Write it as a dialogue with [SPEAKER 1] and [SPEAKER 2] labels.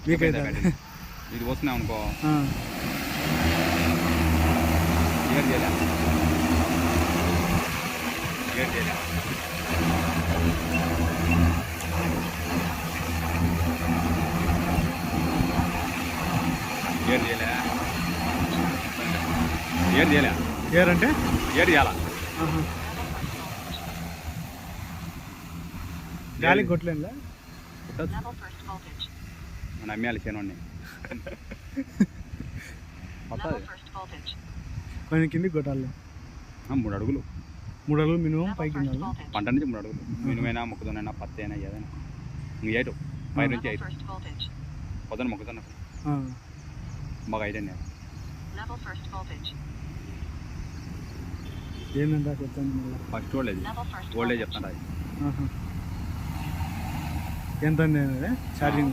[SPEAKER 1] మీకైతే
[SPEAKER 2] ఇది వస్తున్నాం అనుకో
[SPEAKER 1] ఆ.
[SPEAKER 2] గేర్ చేయలే గేర్ చేయలే గేర్ చేయలే గేర్ చేయలే
[SPEAKER 1] గేర్ అంటే
[SPEAKER 2] గేర్ చేయాల
[SPEAKER 1] ఆహా. గాలికి కొట్టలేనులే.
[SPEAKER 2] మన అమ్మాలి చేనండి
[SPEAKER 1] కొంచెం కిందికి కొట్టాలి.
[SPEAKER 2] 3 అడుగులు
[SPEAKER 1] 3 అడుగులు మినిమం పైకి ఉండాలి.
[SPEAKER 2] పంట నుంచి 3 అడుగులు మినుమైనా మొక్కజొన్న పత్తి అయినా ఏదైనా ఇంక 8 5 నుంచి 5 పొద్దున మొక్కజొన్న
[SPEAKER 1] ఆ.
[SPEAKER 2] బాగా 5 అండి
[SPEAKER 1] ఏంటంటే చెప్తాను మళ్ళీ.
[SPEAKER 2] ఫస్ట్ ఓల్డేజ్ చెప్తాను అది
[SPEAKER 1] ఆహా. ఎంత ఛార్జింగ్